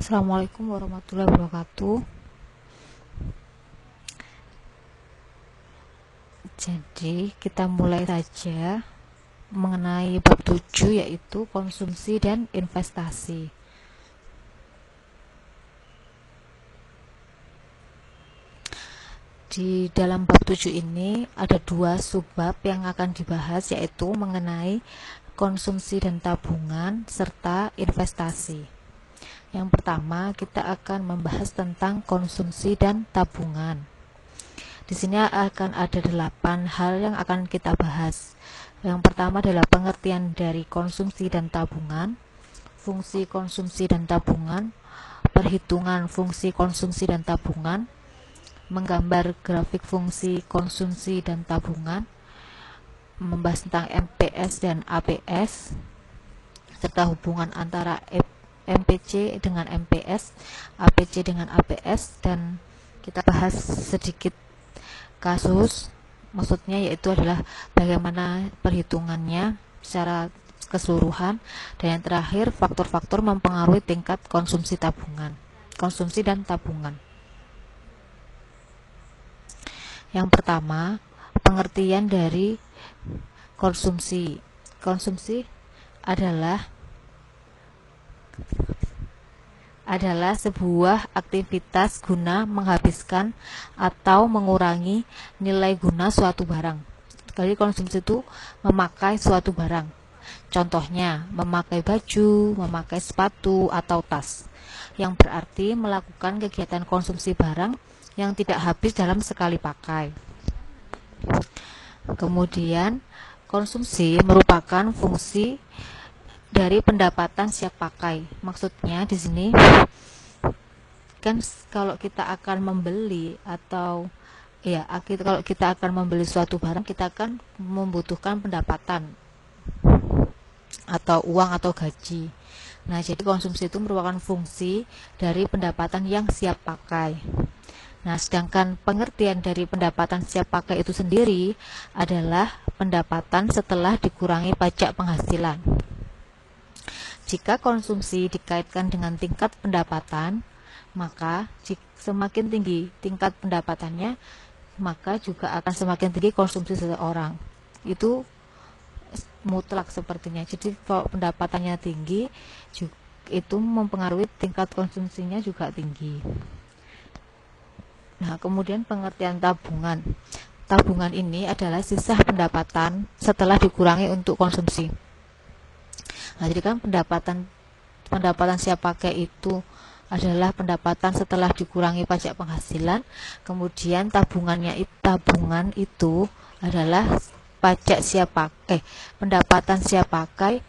Assalamualaikum warahmatullahi wabarakatuh. Jadi kita mulai saja mengenai bab 7, yaitu konsumsi dan investasi. Di dalam bab 7 ini ada dua subbab yang akan dibahas, yaitu mengenai konsumsi dan tabungan serta investasi. Yang pertama, kita akan membahas tentang konsumsi dan tabungan. Di sini akan ada 8 hal yang akan kita bahas. Yang pertama adalah pengertian dari konsumsi dan tabungan, fungsi konsumsi dan tabungan, perhitungan fungsi konsumsi dan tabungan, menggambar grafik fungsi konsumsi dan tabungan, membahas tentang MPS dan APS, serta hubungan antara MPC dengan MPS, APC dengan APS, dan kita bahas sedikit kasus, maksudnya yaitu adalah bagaimana perhitungannya secara keseluruhan, dan yang terakhir faktor-faktor mempengaruhi tingkat konsumsi dan tabungan. Yang pertama, pengertian dari konsumsi. Konsumsi adalah sebuah aktivitas guna menghabiskan atau mengurangi nilai guna suatu barang. Jadi konsumsi itu memakai suatu barang. Contohnya, memakai baju, memakai sepatu, atau tas. Yang berarti melakukan kegiatan konsumsi barang yang tidak habis dalam sekali pakai. Kemudian, konsumsi merupakan fungsi dari pendapatan siap pakai. Maksudnya di sini kan kalau kita akan membeli kalau kita akan membeli suatu barang, kita akan membutuhkan pendapatan atau uang atau gaji. Nah, jadi konsumsi itu merupakan fungsi dari pendapatan yang siap pakai. Nah, sedangkan pengertian dari pendapatan siap pakai itu sendiri adalah pendapatan setelah dikurangi pajak penghasilan. Jika konsumsi dikaitkan dengan tingkat pendapatan, maka semakin tinggi tingkat pendapatannya, maka juga akan semakin tinggi konsumsi seseorang. Itu mutlak sepertinya. Jadi kalau pendapatannya tinggi, itu mempengaruhi tingkat konsumsinya juga tinggi. Nah, kemudian pengertian tabungan. Tabungan ini adalah sisa pendapatan setelah dikurangi untuk konsumsi. Nah, jadi kan pendapatan siap pakai itu adalah pendapatan setelah dikurangi pajak penghasilan. Kemudian tabungan itu adalah pendapatan siap pakai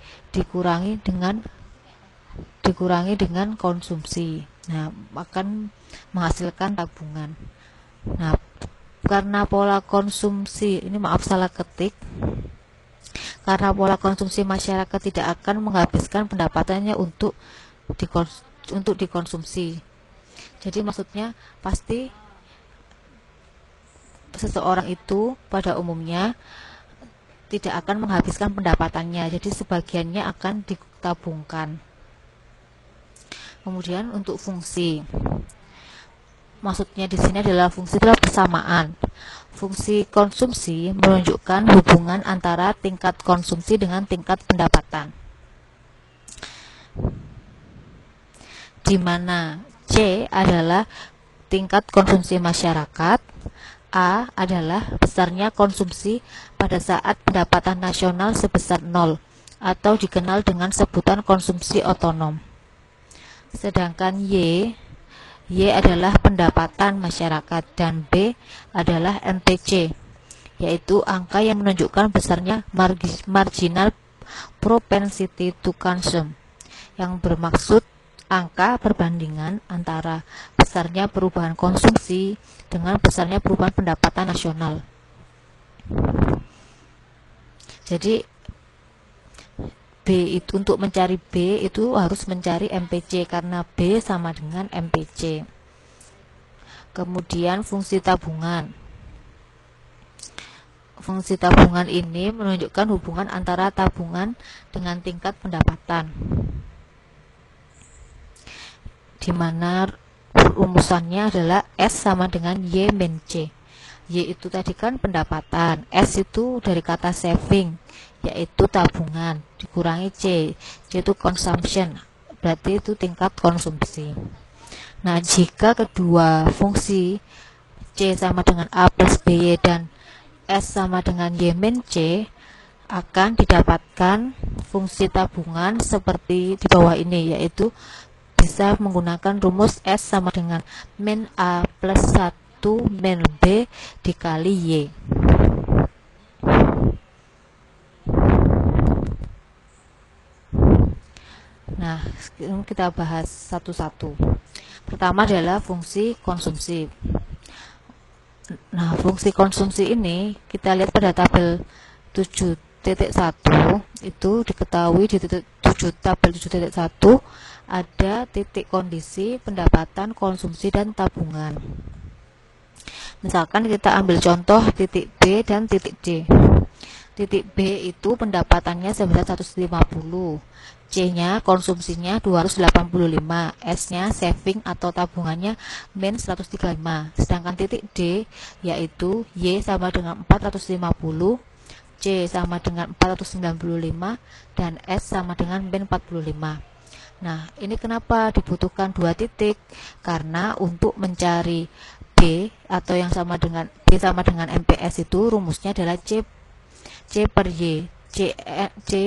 dikurangi dengan konsumsi. Nah, akan menghasilkan tabungan. Nah, karena pola konsumsi masyarakat tidak akan menghabiskan pendapatannya untuk dikonsumsi. Jadi maksudnya pasti seseorang itu pada umumnya tidak akan menghabiskan pendapatannya. Jadi sebagiannya akan ditabungkan. Kemudian untuk fungsi, maksudnya di sini adalah persamaan. Fungsi konsumsi menunjukkan hubungan antara tingkat konsumsi dengan tingkat pendapatan, di mana C adalah tingkat konsumsi masyarakat, A adalah besarnya konsumsi pada saat pendapatan nasional sebesar 0 atau dikenal dengan sebutan konsumsi otonom. Sedangkan Y adalah pendapatan masyarakat, dan B adalah MPC, yaitu angka yang menunjukkan besarnya marginal propensity to consume, yang bermaksud angka perbandingan antara besarnya perubahan konsumsi dengan besarnya perubahan pendapatan nasional. Jadi untuk mencari B itu harus mencari MPC, karena B sama dengan MPC. Kemudian fungsi tabungan. Fungsi tabungan ini menunjukkan hubungan antara tabungan dengan tingkat pendapatan. di mana rumusannya adalah S sama dengan Y min C. Y itu tadi kan pendapatan, S itu dari kata saving, yaitu tabungan, dikurangi C itu consumption, berarti itu tingkat konsumsi. Nah, jika kedua fungsi C sama dengan A plus BY dan S sama dengan Y min C, akan didapatkan fungsi tabungan seperti di bawah ini, yaitu bisa menggunakan rumus S sama dengan min A plus 1 min B dikali Y. Nah, kita bahas satu-satu. Pertama adalah fungsi konsumsi. Nah, fungsi konsumsi ini kita lihat pada tabel 7.1 itu diketahui di 7 tabel 7.1 ada titik kondisi pendapatan, konsumsi, dan tabungan. Misalkan kita ambil contoh titik B dan titik D. Titik B itu pendapatannya sebesar 150, C-nya konsumsinya 285, S-nya saving atau tabungannya min 135. Sedangkan titik D yaitu Y sama dengan 450, C sama dengan 495, dan S sama dengan min 45. Nah, ini kenapa dibutuhkan dua titik? Karena untuk mencari B atau yang sama dengan B sama dengan MPS itu rumusnya adalah C per Y, C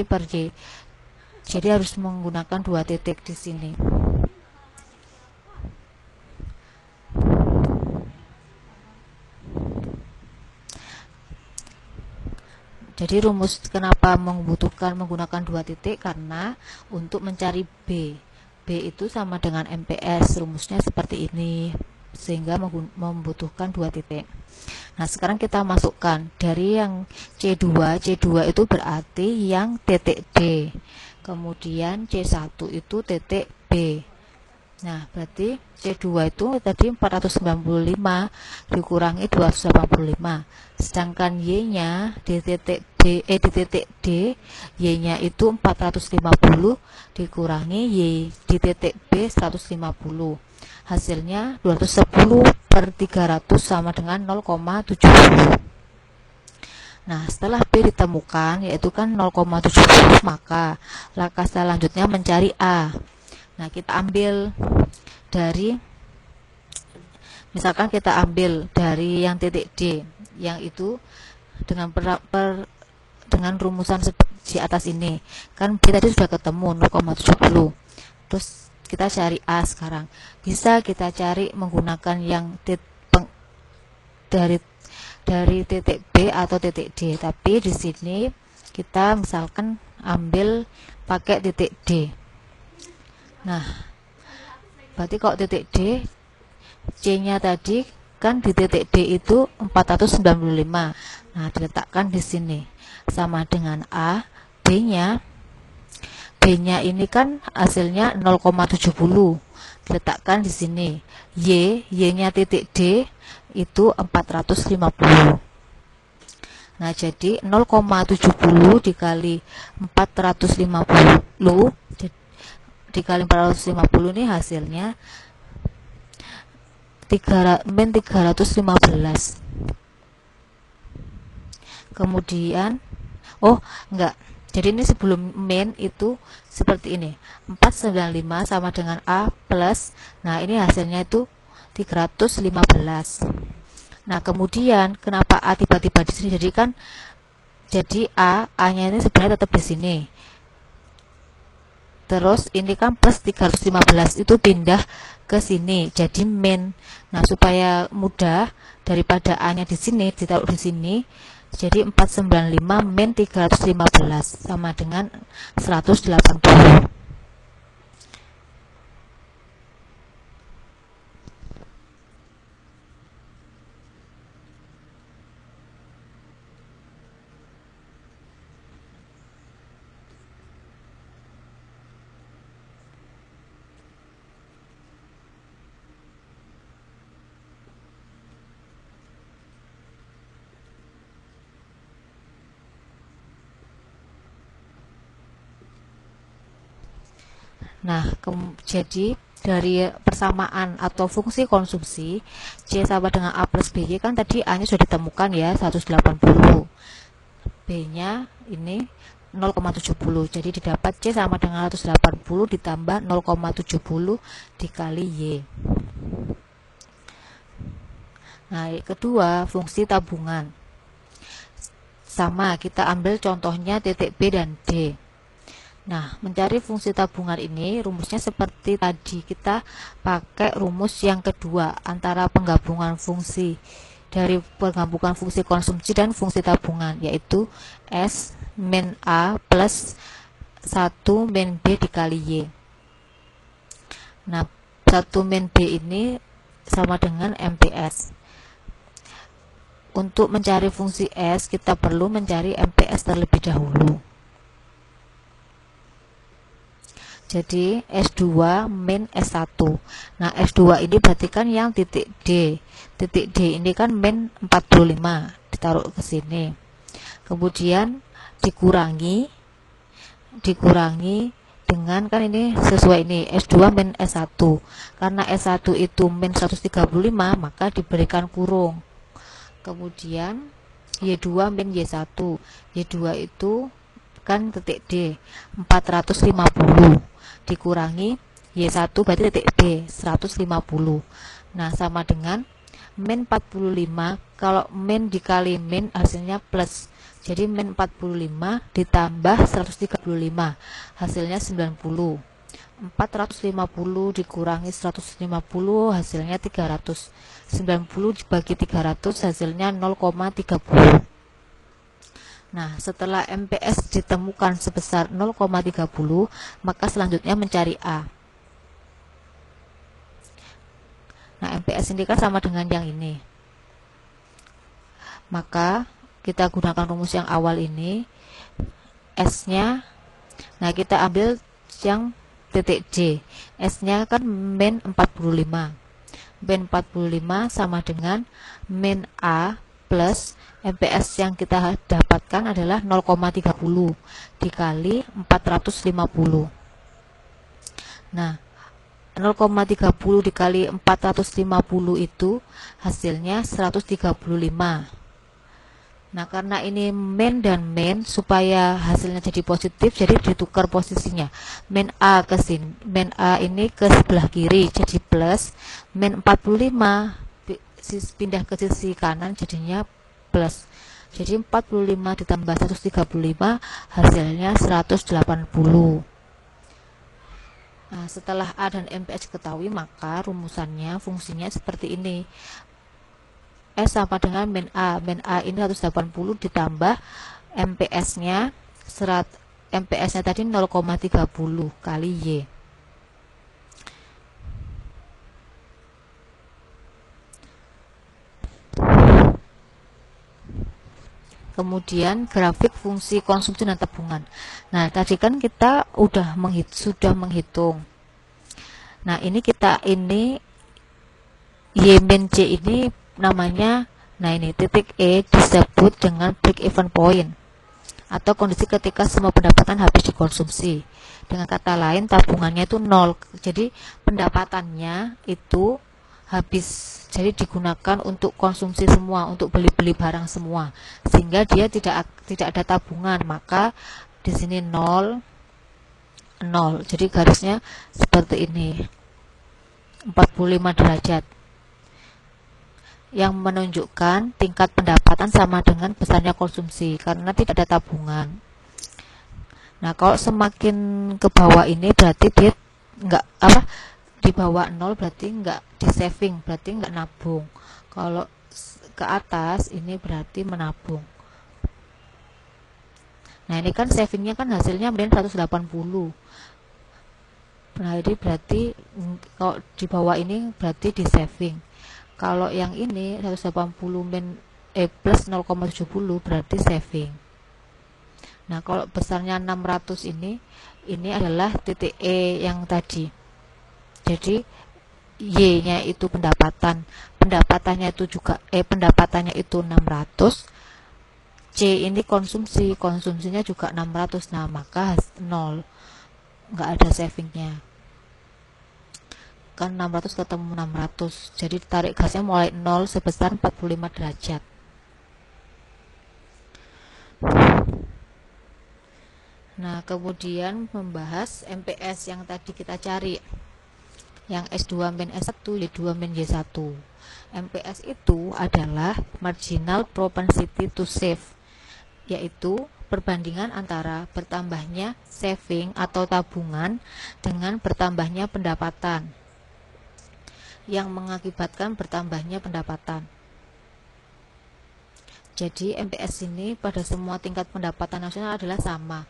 per Y. Jadi harus menggunakan dua titik di sini. Jadi rumus kenapa membutuhkan menggunakan dua titik, karena untuk mencari B itu sama dengan MPS, rumusnya seperti ini, sehingga membutuhkan dua titik. Nah, sekarang kita masukkan dari yang C2 itu berarti yang titik D, kemudian C1 itu titik B. Nah, berarti C2 itu tadi 495 dikurangi 285. Sedangkan Y-nya di titik D, di titik D, Y-nya itu 450 dikurangi Y di titik B 150. Hasilnya 210 per 300 sama dengan 0,70. Nah, setelah B ditemukan, yaitu kan 0,70, maka langkah selanjutnya mencari A. Nah, kita ambil dari, misalkan kita ambil dari yang titik D, yang itu dengan dengan rumusan di atas ini. Kan B tadi sudah ketemu 0,70. Terus kita cari A sekarang. Bisa kita cari menggunakan yang dari titik B atau titik D. Tapi di sini kita misalkan ambil pakai titik D. Nah, berarti kalau titik D, C-nya tadi kan di titik D itu 495. Nah, diletakkan di sini sama dengan A. B-nya ini kan hasilnya 0,70. Diletakkan di sini. Y-nya titik D itu 450. Nah, jadi 0,70 dikali 450 dikali 450 ini hasilnya min 315. Kemudian enggak, jadi ini sebelum min itu seperti ini, 495 sama dengan A plus, nah ini hasilnya itu 315. Nah, kemudian kenapa A tiba-tiba di sini? Jadi A-nya ini sebenarnya tetap di sini. Terus ini kan plus 315 itu pindah ke sini jadi min. Nah, supaya mudah, daripada A-nya di sini ditaruh di sini, jadi 495 min 315 sama dengan 180. Nah, jadi dari persamaan atau fungsi konsumsi C sama dengan A plus BY kan tadi A nya sudah ditemukan ya 180, B nya ini 0,70, jadi didapat C sama dengan 180 ditambah 0,70 dikali Y. Nah, kedua fungsi tabungan sama, kita ambil contohnya titik B dan D. Nah, mencari fungsi tabungan ini rumusnya seperti tadi, kita pakai rumus yang kedua antara penggabungan fungsi dari penggabungan fungsi konsumsi dan fungsi tabungan, yaitu S min A plus 1 min B dikali Y. Nah, 1 min B ini sama dengan MPS. Untuk mencari fungsi S, kita perlu mencari MPS terlebih dahulu. Jadi S2 min S1. Nah, S2 ini berarti kan yang titik D. Titik D ini kan min 45, ditaruh ke sini. Kemudian dikurangi dengan kan ini sesuai ini S2 min S1. Karena S1 itu min 135, maka diberikan kurung. Kemudian Y2 min Y1. Y2 itu kan titik D 450 dikurangi Y1 berarti titik B 150. Nah, sama dengan min 45, kalau min dikali min hasilnya plus, jadi min 45 ditambah 135 hasilnya 90. 450 dikurangi 150 hasilnya 300. 90 dibagi 300 hasilnya 0,30. Nah, setelah MPS ditemukan sebesar 0,30, maka selanjutnya mencari A. Nah, MPS ini kan sama dengan yang ini. Maka kita gunakan rumus yang awal ini, S-nya, nah kita ambil yang titik D. S-nya kan min 45. Min 45 sama dengan min A plus MPS yang kita dapatkan adalah 0,30 dikali 450. Nah, 0,30 dikali 450 itu hasilnya 135. Nah, karena ini min dan min, supaya hasilnya jadi positif, jadi ditukar posisinya. Min A ke sini, min A ini ke sebelah kiri jadi plus, min 45 pindah ke sisi kanan jadinya plus. Jadi 45 ditambah 135 hasilnya 180. Nah, setelah A dan MPS diketahui, maka rumusannya fungsinya seperti ini. S sama dengan min A. Min A ini 180 ditambah MPS-nya MPS-nya tadi 0,30 kali Y. Kemudian grafik fungsi konsumsi dan tabungan. Nah, tadi kan kita sudah menghitung. Nah, ini Y min C ini namanya, nah ini titik E disebut dengan break even point atau kondisi ketika semua pendapatan habis dikonsumsi. Dengan kata lain, tabungannya itu 0. Jadi pendapatannya itu habis, jadi digunakan untuk konsumsi semua, untuk beli-beli barang semua, sehingga dia tidak ada tabungan. Maka di sini 0 0. Jadi garisnya seperti ini, 45 derajat, yang menunjukkan tingkat pendapatan sama dengan besarnya konsumsi karena tidak ada tabungan. Nah, kalau semakin ke bawah ini berarti dia di bawah 0 berarti enggak di saving, berarti enggak nabung. Kalau ke atas ini berarti menabung. Nah, ini kan savingnya kan hasilnya min 180. Nah, ini berarti kalau di bawah ini berarti di saving. Kalau yang ini 180 plus 0,70 berarti saving. Nah, kalau besarnya 600 ini adalah titik E yang tadi. Jadi Y-nya itu pendapatannya itu 600. C ini konsumsinya juga 600. Nah, maka 0, nggak ada savingnya. kan 600 ketemu 600, jadi tarik gasnya mulai 0 sebesar 45 derajat. Nah, kemudian membahas MPS yang tadi kita cari, yang S2 min S1, Y2 min Y1. MPS itu adalah marginal propensity to save, yaitu perbandingan antara bertambahnya saving atau tabungan dengan bertambahnya pendapatan, yang mengakibatkan bertambahnya pendapatan. Jadi MPS ini pada semua tingkat pendapatan nasional adalah sama,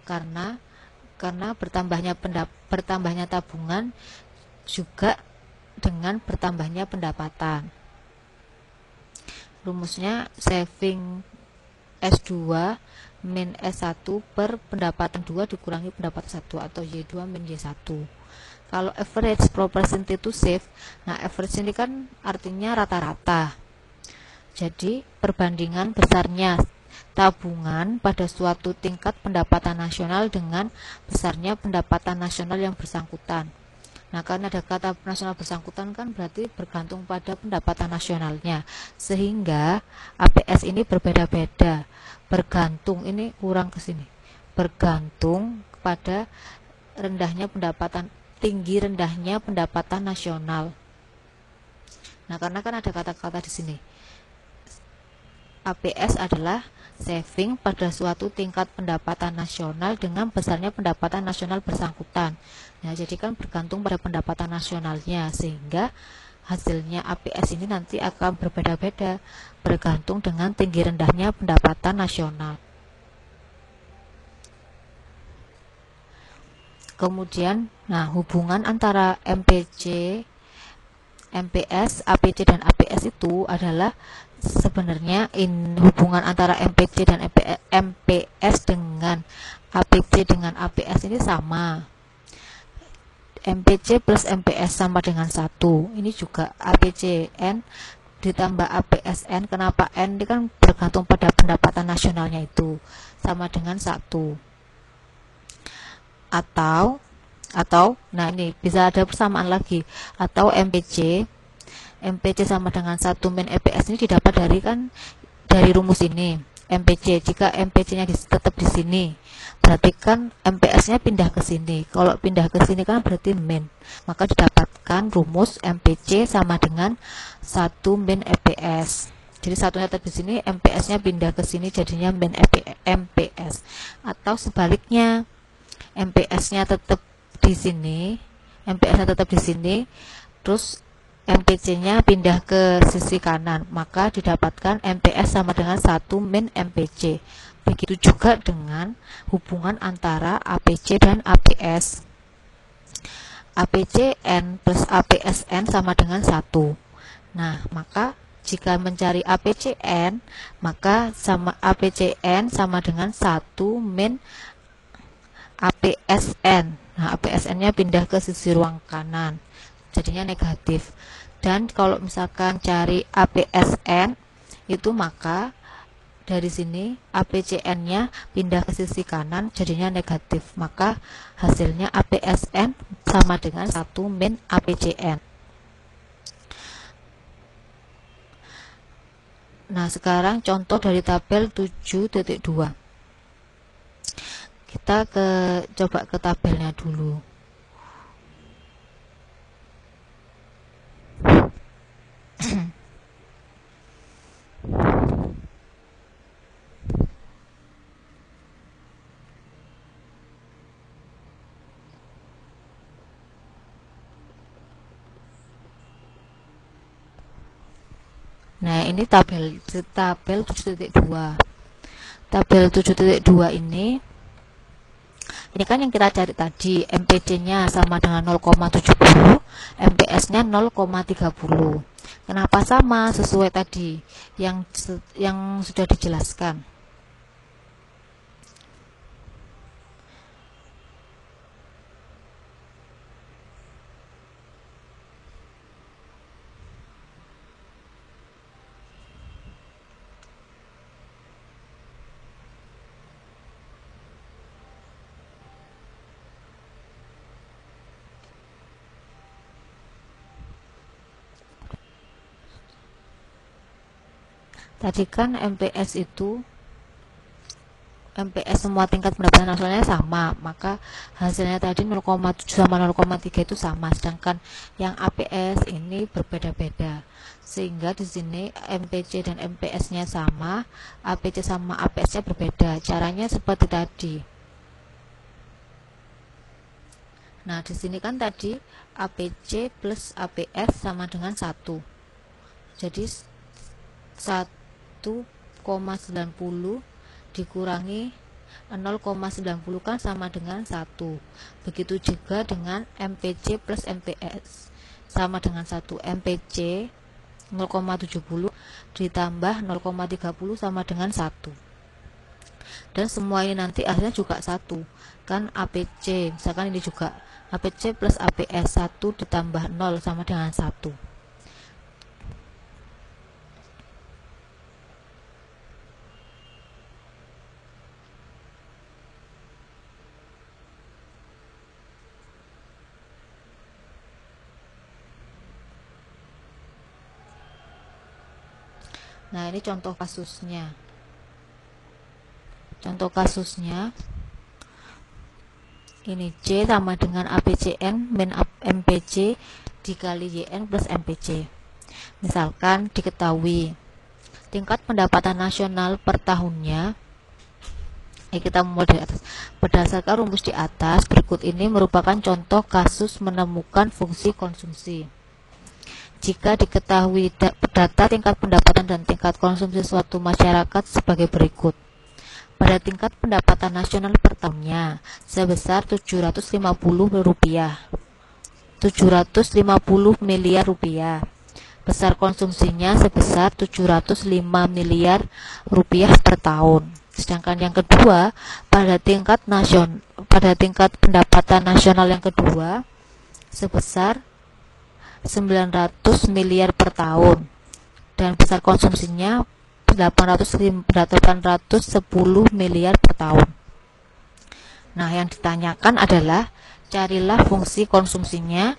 karena bertambahnya tabungan juga dengan bertambahnya pendapatan. Rumusnya saving S2 min S1 per pendapatan 2 dikurangi pendapatan 1, atau Y2 min Y1. Kalau average propensity to save, nah average ini kan artinya rata-rata. Jadi perbandingan besarnya tabungan pada suatu tingkat pendapatan nasional dengan besarnya pendapatan nasional yang bersangkutan. Nah, karena ada kata nasional bersangkutan kan berarti bergantung pada pendapatan nasionalnya, sehingga APS ini berbeda-beda, bergantung, ini kurang ke sini, bergantung kepada tinggi rendahnya pendapatan nasional. Nah, karena kan ada kata-kata di sini, APS adalah saving pada suatu tingkat pendapatan nasional dengan besarnya pendapatan nasional bersangkutan. Nah, jadi kan bergantung pada pendapatan nasionalnya, sehingga hasilnya APS ini nanti akan berbeda-beda bergantung dengan tinggi rendahnya pendapatan nasional. Kemudian, nah, hubungan antara MPS, APC dan APS itu adalah sebenarnya hubungan antara MPC dan MPS dengan APC dengan APS ini sama. MPC plus MPS sama dengan 1. Ini juga APCN ditambah APSN. Kenapa N? Ini kan bergantung pada pendapatan nasionalnya itu, sama dengan 1. Atau nah ini bisa ada persamaan lagi, atau MPC sama dengan 1 min EPS ini didapat dari rumus ini. MPC, jika MPC-nya tetap di sini, berarti kan MPS-nya pindah ke sini. Kalau pindah ke sini kan berarti min, maka didapatkan rumus MPC sama dengan 1 min EPS. Jadi satunya tetap di sini, MPS-nya pindah ke sini, jadinya min MPS. Atau sebaliknya, MPS-nya tetap di sini, terus MPC-nya pindah ke sisi kanan, maka didapatkan MPS sama dengan 1 min MPC. Begitu juga dengan hubungan antara APC dan APS. APCN plus APSN sama dengan 1. Nah, maka jika mencari APCN, maka APCN sama dengan 1 min APSN. Nah, APSN-nya pindah ke sisi ruang kanan, jadinya negatif. Dan kalau misalkan cari APSN itu, maka dari sini APCN-nya pindah ke sisi kanan, jadinya negatif. Maka hasilnya APSN sama dengan 1 min APCN. Nah, sekarang contoh dari tabel 7.2. Kita coba ke tabelnya dulu. Nah, ini tabel 7.2. Tabel 7.2 ini kan yang kita cari tadi, MPC-nya sama dengan 0,70, MPS-nya 0,30. Kenapa sama? Sesuai tadi yang sudah dijelaskan. Tadi kan MPS semua tingkat pendapatan nasionalnya sama, maka hasilnya tadi 0,7 sama 0,3 itu sama, sedangkan yang APS ini berbeda-beda, sehingga di sini MPC dan MPS-nya sama, APC sama APS-nya berbeda. Caranya seperti tadi. Nah, di sini kan tadi APC plus APS sama dengan 1. Jadi 1,90 dikurangi 0,90 kan sama dengan 1. Begitu juga dengan MPC plus MPS sama dengan 1. MPC 0,70 ditambah 0,30 sama dengan 1. Dan semua ini nanti akhirnya juga 1. Kan APC, misalkan ini juga APC plus APS 1 ditambah 0 sama dengan 1. Nah, ini contoh kasusnya. Contoh kasusnya ini C sama dengan APCN min MPC dikali YN plus MPC. Misalkan diketahui tingkat pendapatan nasional per tahunnya, kita mulai dari atas. Berdasarkan rumus di atas, berikut ini merupakan contoh kasus menemukan fungsi konsumsi. Jika diketahui data tingkat pendapatan dan tingkat konsumsi suatu masyarakat sebagai berikut. Pada tingkat pendapatan nasional per tahunnya sebesar Rp750 miliar rupiah. Besar konsumsinya sebesar Rp705 miliar per tahun. Sedangkan yang kedua, pada tingkat pendapatan nasional yang kedua sebesar 900 miliar per tahun dan besar konsumsinya 810 miliar per tahun. Nah, yang ditanyakan adalah carilah fungsi konsumsinya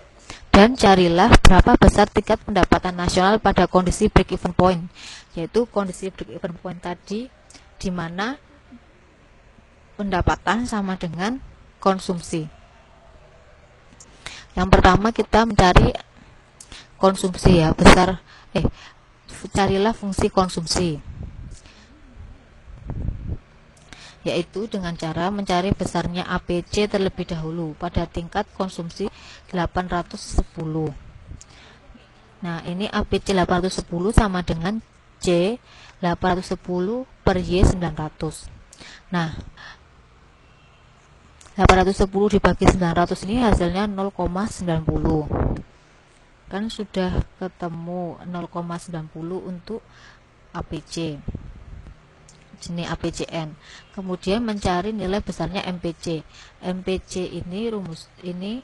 dan carilah berapa besar tingkat pendapatan nasional pada kondisi break even point, yaitu kondisi break even point tadi di mana pendapatan sama dengan konsumsi. Yang pertama kita mencari konsumsi ya, carilah fungsi konsumsi, yaitu dengan cara mencari besarnya APC terlebih dahulu pada tingkat konsumsi 810. Nah, ini APC 810 sama dengan C 810 per Y 900. Nah, 810 dibagi 900 ini hasilnya 0,90. Kan sudah ketemu 0,90 untuk APC jenis APCN. Kemudian mencari nilai besarnya MPC. MPC ini ini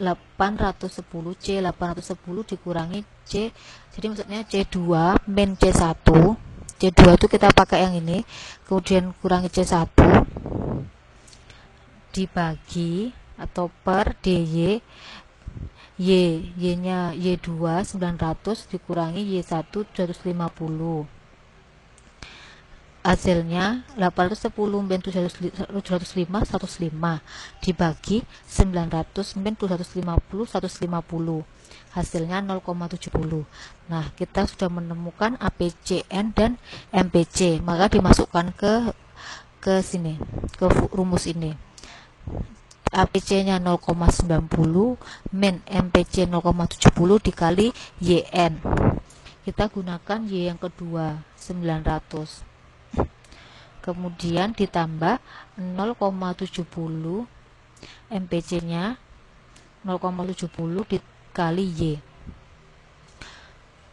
810, C 810 dikurangi C, jadi maksudnya C2 min C1. C2 itu kita pakai yang ini, kemudian kurangi C1 dibagi atau per DY, Y-nya Y2 900 dikurangi Y1 250. Hasilnya 810 min 705 105 dibagi 900 min 250 150. Hasilnya 0,70. Nah, kita sudah menemukan APCN dan MPC, maka dimasukkan ke sini, ke rumus ini. APC-nya 0,90 min MPC 0,70 dikali YN. Kita gunakan Y yang kedua 900. Kemudian ditambah 0,70 MPC-nya 0,70 dikali Y.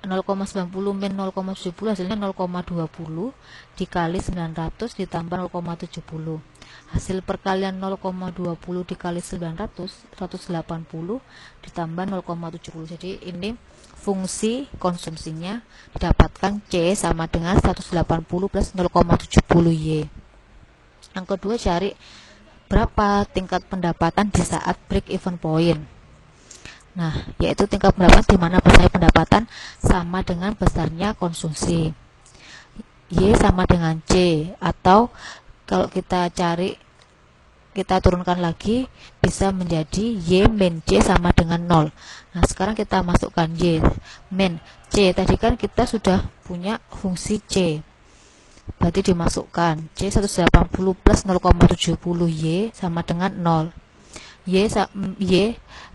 0,90 min 0,70 hasilnya 0,20 dikali 900 ditambah 0,70. Hasil perkalian 0,20 dikali 900 180 ditambah 0,70. Jadi ini fungsi konsumsinya didapatkan C sama dengan 180 plus 0,70 Y. Yang kedua, cari berapa tingkat pendapatan di saat break even point. Nah, yaitu tingkat pendapatan di mana besarnya pendapatan sama dengan besarnya konsumsi. Y sama dengan C, atau kalau kita turunkan lagi bisa menjadi Y min C sama dengan 0. Nah, sekarang kita masukkan Y min C. Tadi kan kita sudah punya fungsi C, berarti dimasukkan C 180 plus 0,70 Y sama dengan 0. Y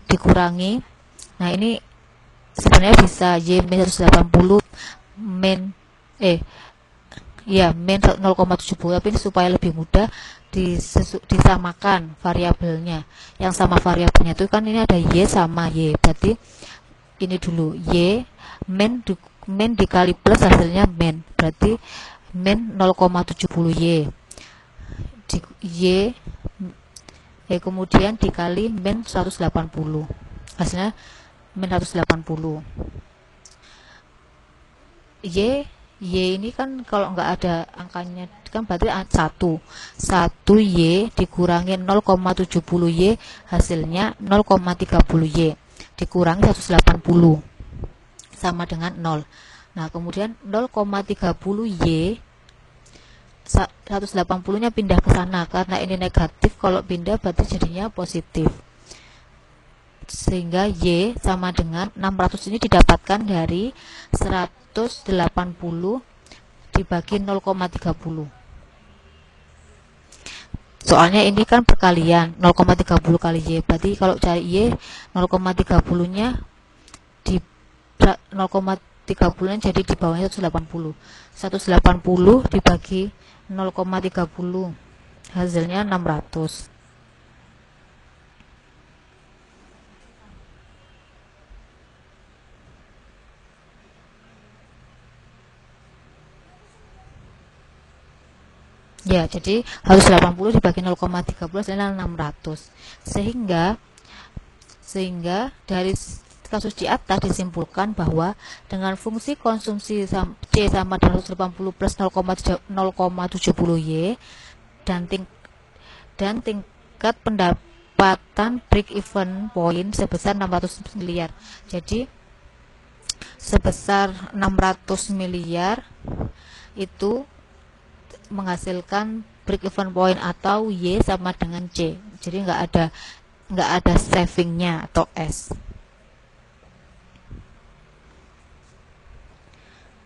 dikurangi, nah ini sebenarnya bisa Y min 180 min min 0,70, tapi ini supaya lebih mudah disamakan variabelnya. Yang sama variabelnya itu kan ini ada Y sama Y, berarti ini dulu Y min dikali plus hasilnya min, berarti min 0,70 Y kemudian dikali min 180, hasilnya min 180. Y ini kan kalau nggak ada angkanya kan berarti 1 Y dikurangi 0,70 Y, hasilnya 0,30 Y dikurangi 180 sama dengan 0. Nah, kemudian 0,30 Y 180 nya pindah ke sana, karena ini negatif, kalau pindah berarti jadinya positif, sehingga Y sama dengan 600 ini didapatkan dari 180 dibagi 0,30. Soalnya ini kan perkalian 0,30 kali Y, berarti kalau cari Y 0,30 nya di 0,30 nya jadi di bawahnya 180 dibagi 0,30 hasilnya 600. Ya, jadi harus 80 dibagi 0,30 hasilnya 600. Sehingga dari kasus di atas disimpulkan bahwa dengan fungsi konsumsi C sama dengan 180 plus 0,70 Y dan tingkat pendapatan break even point sebesar 600 miliar. Jadi sebesar 600 miliar itu menghasilkan break even point atau Y sama dengan C. Jadi nggak ada savingnya atau S.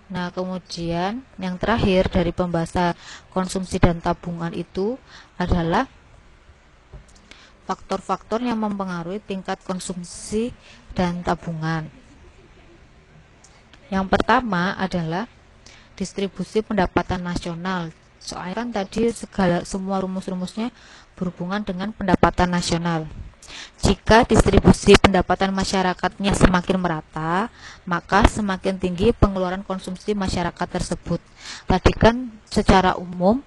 Nah, kemudian yang terakhir dari pembahasan konsumsi dan tabungan itu adalah faktor-faktor yang mempengaruhi tingkat konsumsi dan tabungan. Yang pertama adalah distribusi pendapatan nasional. Soalnya kan tadi semua rumus-rumusnya berhubungan dengan pendapatan nasional. Jika distribusi pendapatan masyarakatnya semakin merata, maka semakin tinggi pengeluaran konsumsi masyarakat tersebut. Tadi kan secara umum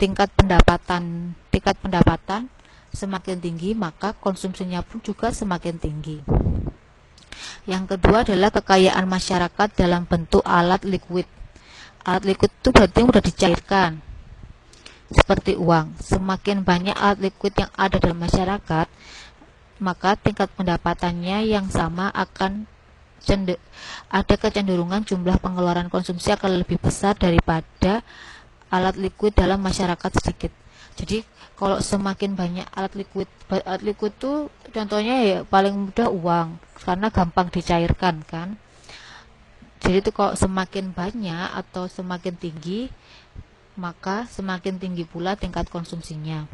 tingkat pendapatan semakin tinggi, maka konsumsinya pun juga semakin tinggi. Yang kedua adalah kekayaan masyarakat dalam bentuk alat liquid. Alat liquid itu berarti sudah dicairkan, seperti uang. Semakin banyak alat liquid yang ada dalam masyarakat, maka tingkat pendapatannya yang sama akan ada kecenderungan jumlah pengeluaran konsumsi akan lebih besar daripada alat liquid dalam masyarakat sedikit. Jadi kalau semakin banyak alat liquid itu contohnya ya paling mudah uang, karena gampang dicairkan kan. Jadi itu kalau semakin banyak atau semakin tinggi, maka semakin tinggi pula tingkat konsumsinya.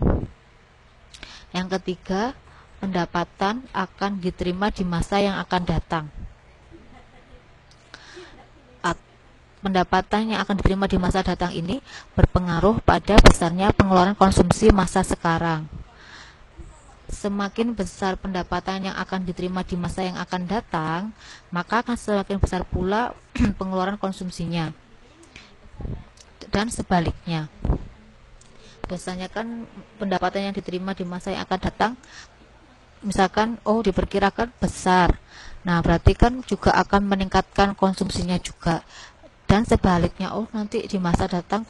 Yang ketiga, pendapatan akan diterima di masa yang akan datang. Pendapatan yang akan diterima di masa datang ini berpengaruh pada besarnya pengeluaran konsumsi masa sekarang. Semakin besar pendapatan yang akan diterima di masa yang akan datang, maka akan semakin besar pula pengeluaran konsumsinya. Dan sebaliknya. Biasanya kan pendapatan yang diterima di masa yang akan datang, misalkan diperkirakan besar, nah berarti kan juga akan meningkatkan konsumsinya juga. Dan sebaliknya, nanti di masa datang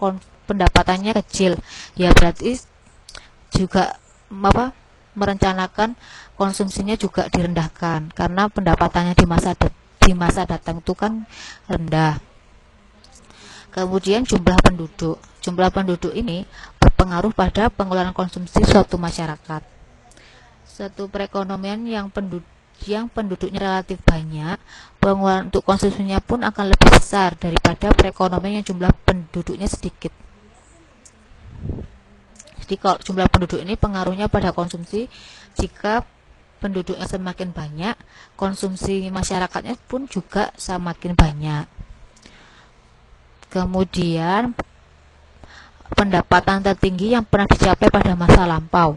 pendapatannya kecil, ya berarti juga merencanakan konsumsinya juga direndahkan, karena pendapatannya di masa datang itu kan rendah. Kemudian jumlah penduduk. Jumlah penduduk ini berpengaruh pada pengelolaan konsumsi suatu masyarakat. Suatu perekonomian yang penduduknya relatif banyak, pengeluaran untuk konsumsinya pun akan lebih besar daripada perekonomian yang jumlah penduduknya sedikit. Jadi kalau jumlah penduduk ini pengaruhnya pada konsumsi. Jika penduduknya semakin banyak, konsumsi masyarakatnya pun juga semakin banyak. Kemudian pendapatan tertinggi yang pernah dicapai pada masa lampau.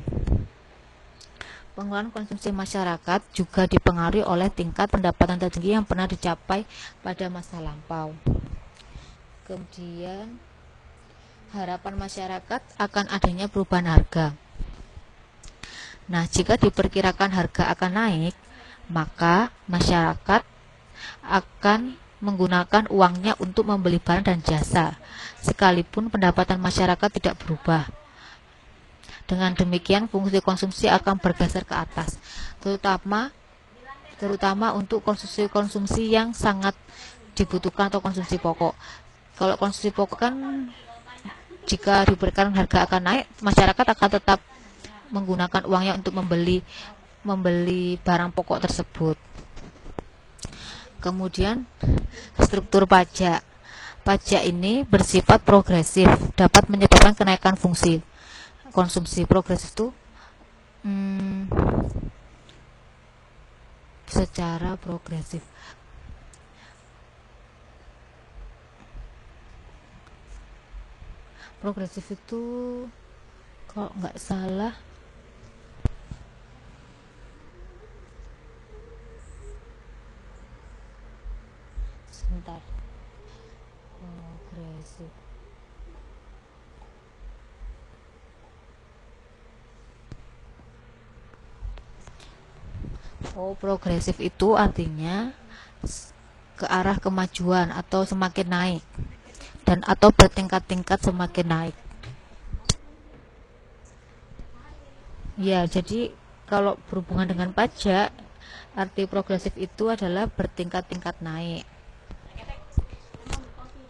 Pengeluaran konsumsi masyarakat juga dipengaruhi oleh tingkat pendapatan tertinggi yang pernah dicapai pada masa lampau. Kemudian harapan masyarakat akan adanya perubahan harga. Nah, jika diperkirakan harga akan naik, maka masyarakat akan menggunakan uangnya untuk membeli barang dan jasa, sekalipun pendapatan masyarakat tidak berubah. Dengan demikian, fungsi konsumsi akan bergeser ke atas, terutama untuk konsumsi-konsumsi yang sangat dibutuhkan atau konsumsi pokok. Kalau konsumsi pokok kan jika diberikan harga akan naik, masyarakat akan tetap menggunakan uangnya untuk membeli barang pokok tersebut. Kemudian struktur pajak. Pajak ini bersifat progresif, dapat menyebabkan kenaikan fungsi konsumsi. Progresif itu secara progresif. Progresif itu kalau nggak salah sebentar, progresif. Progresif itu artinya ke arah kemajuan atau semakin naik, dan atau bertingkat-tingkat semakin naik. Ya, jadi kalau berhubungan dengan pajak, arti progresif itu adalah bertingkat-tingkat naik.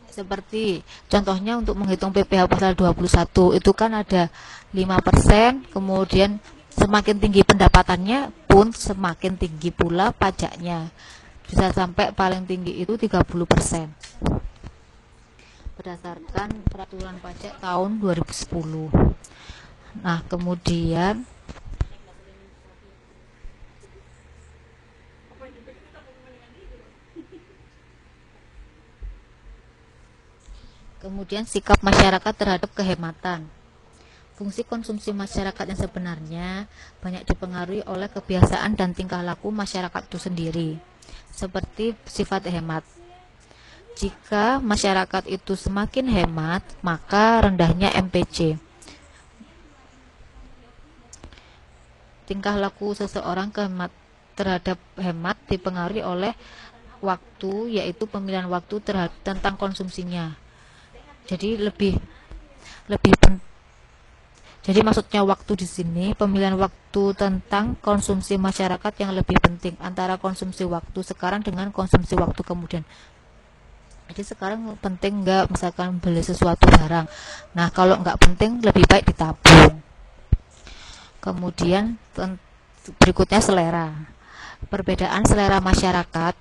Seperti contohnya untuk menghitung PPh pasal 21 itu kan ada 5%, kemudian semakin tinggi pendapatannya pun semakin tinggi pula pajaknya. Bisa sampai paling tinggi itu 30%. Berdasarkan peraturan pajak tahun 2010. Nah, kemudian sikap masyarakat terhadap kehematan. Fungsi konsumsi masyarakat yang sebenarnya banyak dipengaruhi oleh kebiasaan dan tingkah laku masyarakat itu sendiri, seperti sifat hemat. Jika masyarakat itu semakin hemat, maka rendahnya MPC. Tingkah laku seseorang terhadap hemat dipengaruhi oleh waktu, yaitu pemilihan waktu tentang konsumsinya. Jadi maksudnya waktu di sini pemilihan waktu tentang konsumsi masyarakat yang lebih penting antara konsumsi waktu sekarang dengan konsumsi waktu kemudian. Jadi sekarang penting nggak misalkan beli sesuatu barang. Nah, kalau nggak penting lebih baik ditabung. Kemudian berikutnya selera. Perbedaan selera masyarakat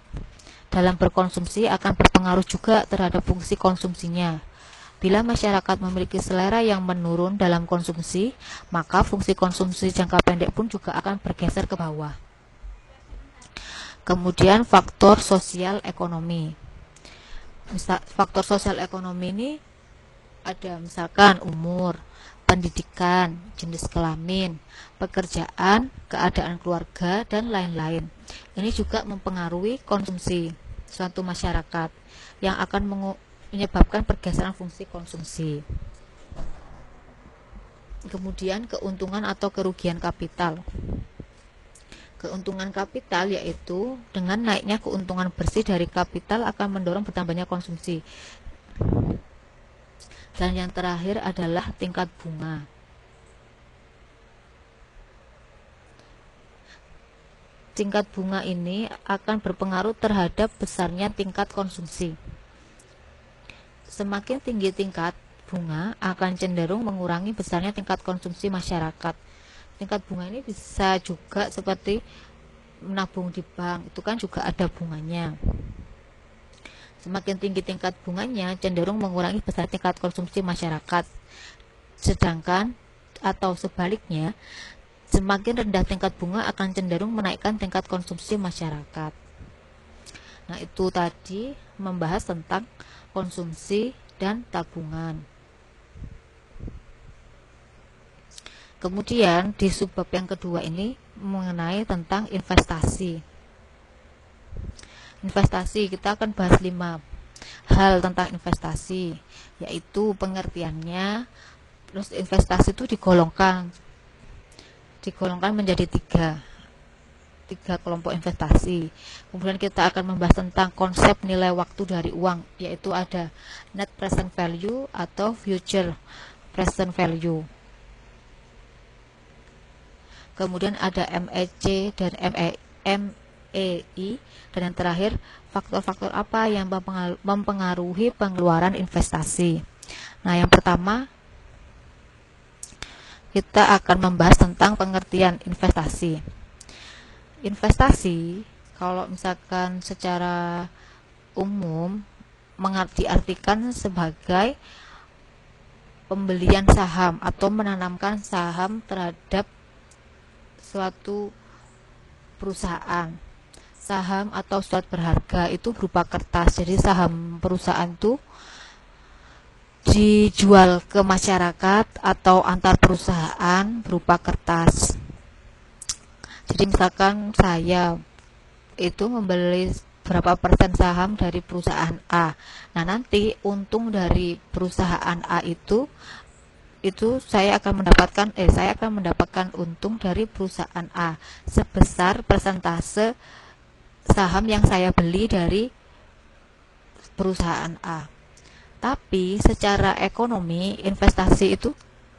dalam berkonsumsi akan berpengaruh juga terhadap fungsi konsumsinya. Bila masyarakat memiliki selera yang menurun dalam konsumsi, maka fungsi konsumsi jangka pendek pun juga akan bergeser ke bawah. Kemudian faktor sosial ekonomi. Faktor sosial ekonomi ini ada misalkan umur, pendidikan, jenis kelamin, pekerjaan, keadaan keluarga, dan lain-lain. Ini juga mempengaruhi konsumsi suatu masyarakat yang akan menyebabkan pergeseran fungsi konsumsi. Kemudian keuntungan atau kerugian kapital. Keuntungan kapital yaitu dengan naiknya keuntungan bersih dari kapital akan mendorong bertambahnya konsumsi. Dan yang terakhir adalah tingkat bunga. Tingkat bunga ini akan berpengaruh terhadap besarnya tingkat konsumsi. Semakin tinggi tingkat bunga akan cenderung mengurangi besarnya tingkat konsumsi masyarakat. Tingkat bunga ini bisa juga seperti menabung di bank, itu kan juga ada bunganya. Semakin tinggi tingkat bunganya cenderung mengurangi besar tingkat konsumsi masyarakat. Sedangkan atau sebaliknya, semakin rendah tingkat bunga akan cenderung menaikkan tingkat konsumsi masyarakat. Nah, itu tadi membahas tentang konsumsi dan tabungan. Kemudian di subbab yang kedua ini mengenai tentang investasi. Investasi, kita akan bahas 5 hal tentang investasi, yaitu pengertiannya. Terus investasi itu digolongkan menjadi tiga kelompok investasi. Kemudian kita akan membahas tentang konsep nilai waktu dari uang, yaitu ada net present value atau future present value. Kemudian ada MEC dan MEI, dan yang terakhir faktor-faktor apa yang mempengaruhi pengeluaran investasi. Nah, yang pertama kita akan membahas tentang pengertian investasi. Investasi, kalau misalkan secara umum diartikan sebagai pembelian saham atau menanamkan saham terhadap suatu perusahaan. Saham atau surat berharga itu berupa kertas. Jadi saham perusahaan itu dijual ke masyarakat atau antar perusahaan berupa kertas. Jadi misalkan saya itu membeli berapa persen saham dari perusahaan A. Nah, nanti untung dari perusahaan A itu saya akan mendapatkan untung dari perusahaan A sebesar persentase saham yang saya beli dari perusahaan A. Tapi secara ekonomi, investasi itu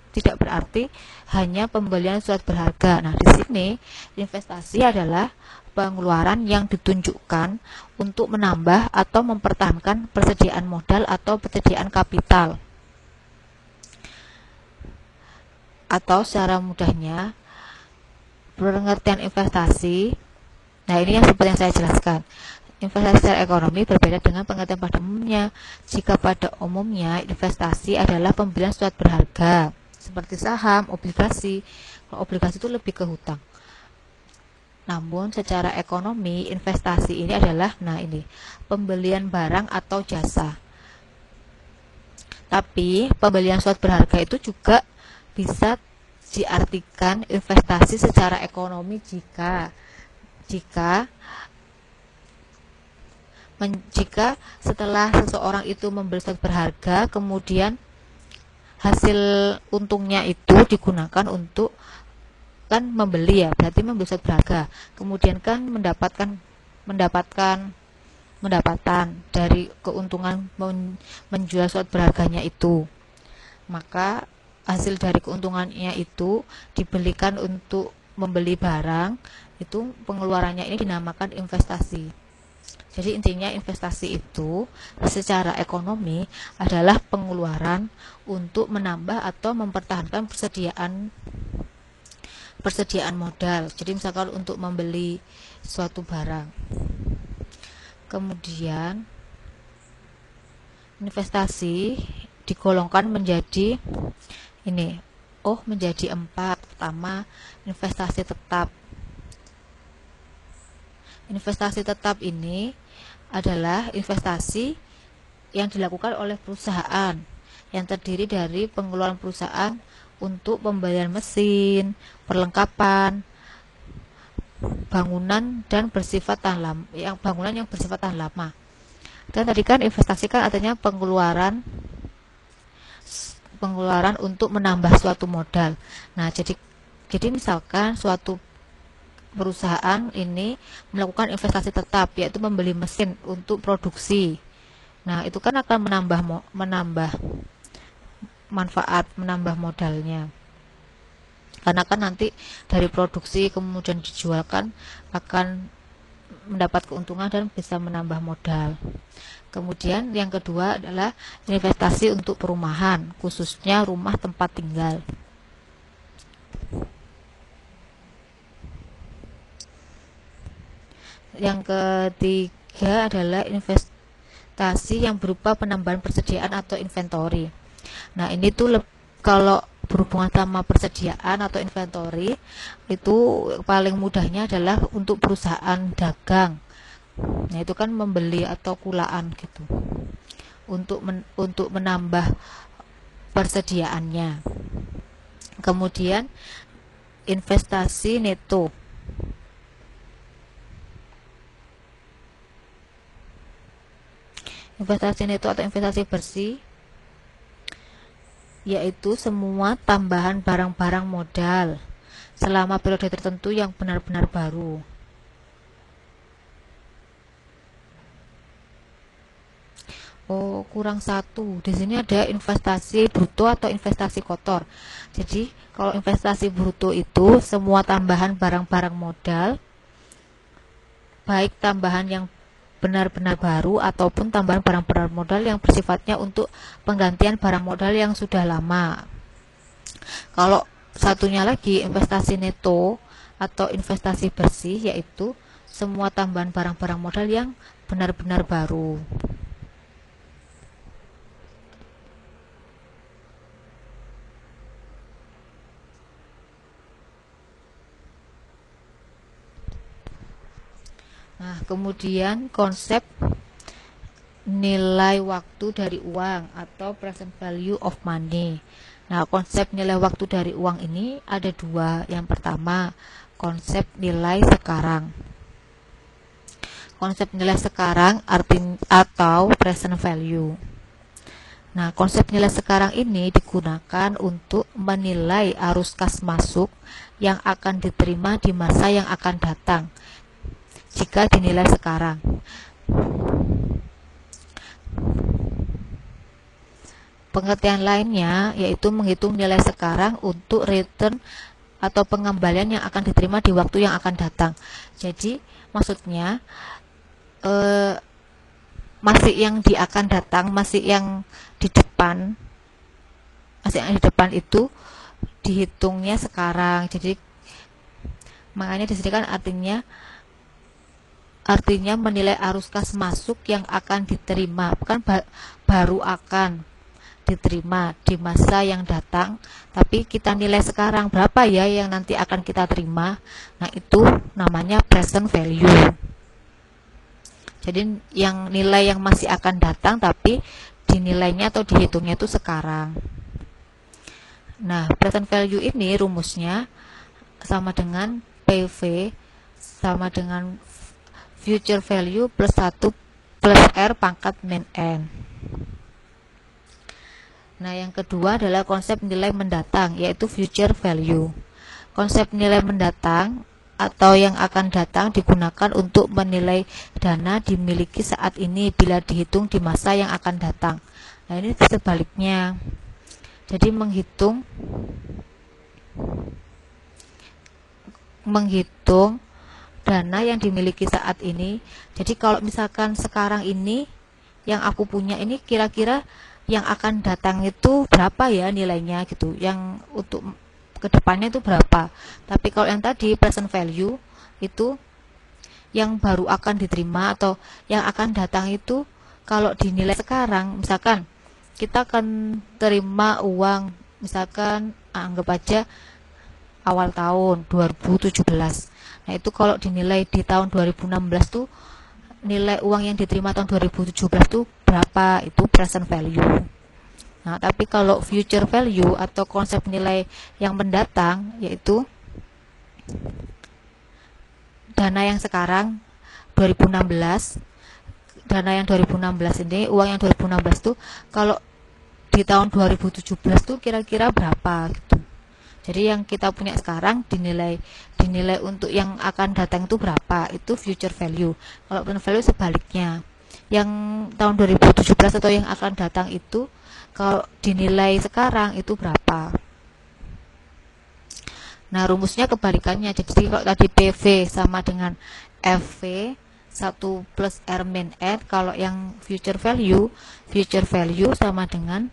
tidak berarti hanya pembelian surat berharga. Nah, di sini investasi adalah pengeluaran yang ditunjukkan untuk menambah atau mempertahankan persediaan modal atau persediaan kapital. Atau secara mudahnya, pengertian investasi, nah ini yang seperti yang saya jelaskan. Investasi secara ekonomi berbeda dengan pengertian pada umumnya. Jika pada umumnya investasi adalah pembelian surat berharga seperti saham, obligasi. Kalau obligasi itu lebih ke hutang. Namun secara ekonomi investasi ini adalah pembelian barang atau jasa. Tapi pembelian surat berharga itu juga bisa diartikan investasi secara ekonomi jika setelah seseorang itu membeli surat berharga, kemudian hasil untungnya itu digunakan untuk membeli, ya berarti membeli surat berharga, kemudian mendapatkan pendapatan dari keuntungan menjual surat berharganya itu, maka hasil dari keuntungannya itu dibelikan untuk membeli barang, itu pengeluarannya ini dinamakan investasi. Jadi intinya investasi itu secara ekonomi adalah pengeluaran untuk menambah atau mempertahankan persediaan modal. Jadi misalkan untuk membeli suatu barang. Kemudian investasi digolongkan menjadi menjadi 4. Pertama, investasi tetap. Investasi tetap ini adalah investasi yang dilakukan oleh perusahaan yang terdiri dari pengeluaran perusahaan untuk pembelian mesin, perlengkapan, bangunan dan bangunan yang bersifat tahan lama. Dan tadi kan investasi kan artinya pengeluaran untuk menambah suatu modal. Nah, jadi misalkan suatu perusahaan ini melakukan investasi tetap, yaitu membeli mesin untuk produksi. Nah, itu kan akan menambah manfaat, menambah modalnya. Karena kan nanti dari produksi kemudian dijualkan akan mendapat keuntungan dan bisa menambah modal. Kemudian yang kedua adalah investasi untuk perumahan, khususnya rumah tempat tinggal. Yang ketiga adalah investasi yang berupa penambahan persediaan atau inventory. Nah, ini tuh kalau berhubungan sama persediaan atau inventory, itu paling mudahnya adalah untuk perusahaan dagang. Nah, itu kan membeli atau kulaan gitu. Untuk menambah persediaannya. Kemudian investasi neto. Investasi neto atau investasi bersih yaitu semua tambahan barang-barang modal selama periode tertentu yang benar-benar baru. Oh, kurang satu. Di sini ada investasi bruto atau investasi kotor. Jadi, kalau investasi bruto itu semua tambahan barang-barang modal, baik tambahan yang benar-benar baru ataupun tambahan barang-barang modal yang bersifatnya untuk penggantian barang modal yang sudah lama. Kalau satunya lagi investasi neto atau investasi bersih, yaitu semua tambahan barang-barang modal yang benar-benar baru. Nah, kemudian konsep nilai waktu dari uang atau present value of money. Nah, konsep nilai waktu dari uang ini ada dua. Yang pertama, konsep nilai sekarang. Konsep nilai sekarang atau present value. Nah, konsep nilai sekarang ini digunakan untuk menilai arus kas masuk yang akan diterima di masa yang akan datang jika dinilai sekarang. Pengertian lainnya yaitu menghitung nilai sekarang untuk return atau pengembalian yang akan diterima di waktu yang akan datang. Jadi maksudnya masih yang akan datang, masih yang di depan itu dihitungnya sekarang. Jadi makanya di sini kan artinya menilai arus kas masuk yang akan diterima, bukan baru akan diterima di masa yang datang, tapi kita nilai sekarang berapa ya yang nanti akan kita terima. Nah, itu namanya present value. Jadi yang nilai yang masih akan datang tapi dinilainya atau dihitungnya itu sekarang. Nah, present value ini rumusnya sama dengan PV sama dengan future value plus 1 plus R pangkat min N. Nah, yang kedua adalah konsep nilai mendatang, yaitu future value. Konsep nilai mendatang atau yang akan datang digunakan untuk menilai dana dimiliki saat ini bila dihitung di masa yang akan datang. Nah, ini sebaliknya. Jadi menghitung dana yang dimiliki saat ini. Jadi kalau misalkan sekarang ini yang aku punya ini kira-kira yang akan datang itu berapa ya nilainya gitu, yang untuk kedepannya itu berapa. Tapi kalau yang tadi present value itu yang baru akan diterima atau yang akan datang itu kalau dinilai sekarang, misalkan kita akan terima uang, misalkan anggap aja awal tahun 2017. Nah, itu kalau dinilai di tahun 2016 tuh nilai uang yang diterima tahun 2017 tuh berapa, itu present value. Nah, tapi kalau future value atau konsep nilai yang mendatang yaitu dana yang sekarang 2016. Dana yang 2016 ini, uang yang 2016 tuh kalau di tahun 2017 tuh kira-kira berapa gitu. Jadi yang kita punya sekarang dinilai untuk yang akan datang itu berapa, itu future value. Kalau present value sebaliknya, yang tahun 2017 atau yang akan datang itu kalau dinilai sekarang itu berapa. Nah, rumusnya kebalikannya. Jadi kalau tadi PV sama dengan FV 1 plus R min N. Kalau yang future value sama dengan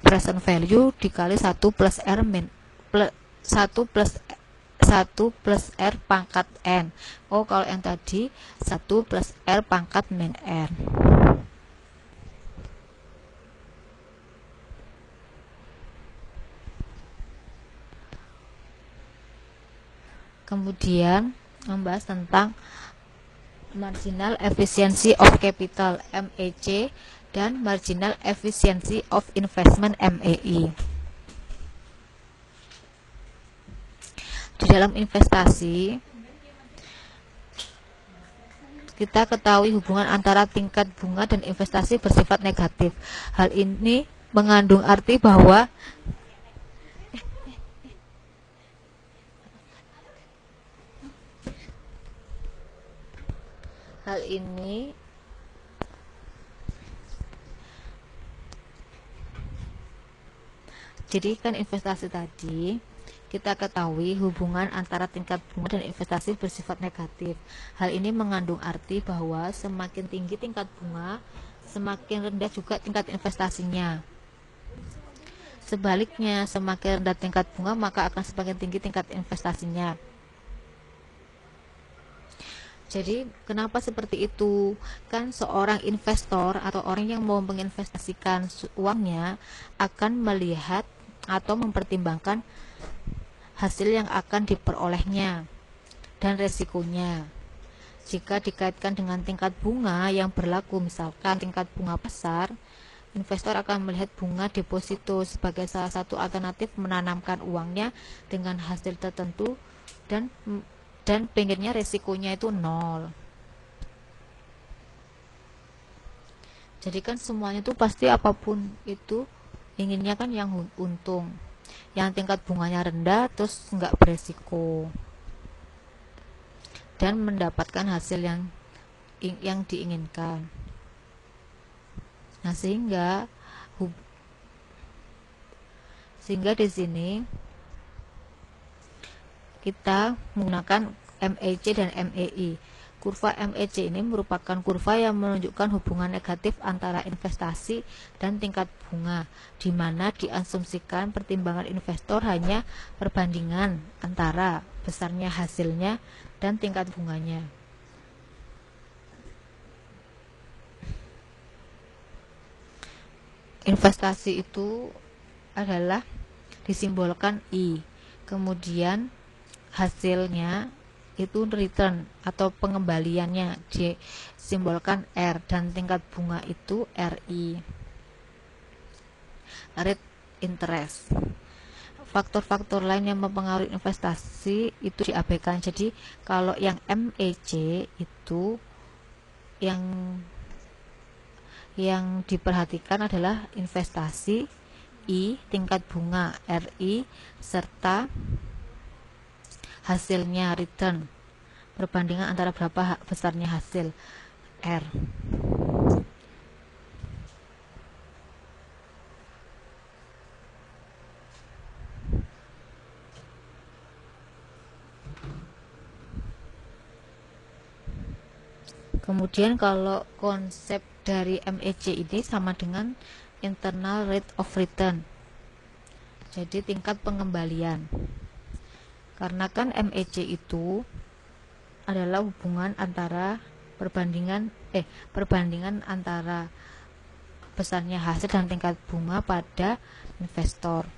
present value dikali 1 plus R min plus 1 plus 1 plus R pangkat N. Oh, kalau yang tadi 1 plus R pangkat min N. Kemudian membahas tentang marginal efficiency of capital (MEC) dan marginal efficiency of investment (MEI). Di dalam investasi, kita ketahui hubungan antara tingkat bunga dan investasi bersifat negatif. Hal ini mengandung arti bahwa jadi kan investasi tadi kita ketahui hubungan antara tingkat bunga dan investasi bersifat negatif. Hal ini mengandung arti bahwa semakin tinggi tingkat bunga, semakin rendah juga tingkat investasinya. Sebaliknya, semakin rendah tingkat bunga, maka akan semakin tinggi tingkat investasinya. Jadi, kenapa seperti itu? Kan seorang investor atau orang yang mau menginvestasikan uangnya akan melihat atau mempertimbangkan hasil yang akan diperolehnya dan resikonya. Jika dikaitkan dengan tingkat bunga yang berlaku, misalkan tingkat bunga pasar, investor akan melihat bunga deposito sebagai salah satu alternatif menanamkan uangnya dengan hasil tertentu dan pengennya resikonya itu nol. Jadi kan semuanya itu pasti apapun itu inginnya kan yang untung, yang tingkat bunganya rendah terus nggak beresiko dan mendapatkan hasil yang diinginkan. Nah, sehingga di sini kita menggunakan MEC dan MEI. Kurva MEC ini merupakan kurva yang menunjukkan hubungan negatif antara investasi dan tingkat bunga, di mana diasumsikan pertimbangan investor hanya perbandingan antara besarnya hasilnya dan tingkat bunganya. Investasi itu adalah disimbolkan I, kemudian hasilnya itu return atau pengembaliannya disimbolkan R, dan tingkat bunga itu RI, rate interest. Faktor-faktor lain yang mempengaruhi investasi itu diabaikan. Jadi kalau yang MEC itu yang diperhatikan adalah investasi, I, tingkat bunga RI, serta hasilnya return, perbandingan antara berapa besarnya hasil R. Kemudian kalau konsep dari MEC ini sama dengan internal rate of return, jadi tingkat pengembalian. Karena kan MEC itu adalah hubungan antara perbandingan antara besarnya hasil dan tingkat bunga pada investor.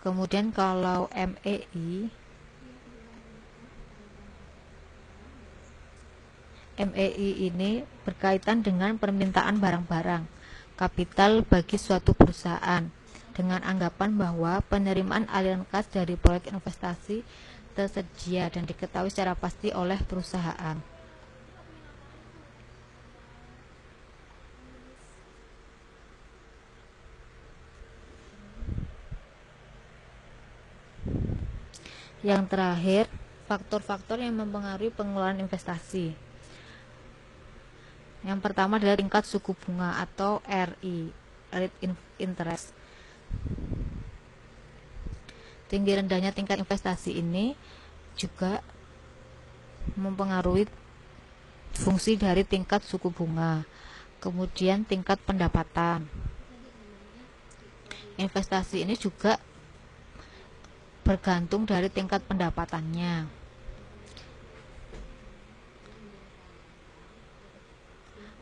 Kemudian kalau MEI ini berkaitan dengan permintaan barang-barang kapital bagi suatu perusahaan, dengan anggapan bahwa penerimaan aliran kas dari proyek investasi tersedia dan diketahui secara pasti oleh perusahaan. Yang terakhir, faktor-faktor yang mempengaruhi pengelolaan investasi. Yang pertama adalah tingkat suku bunga atau RI, rate interest. Tinggi rendahnya tingkat investasi ini juga mempengaruhi fungsi dari tingkat suku bunga. Kemudian tingkat pendapatan. Investasi ini juga bergantung dari tingkat pendapatannya.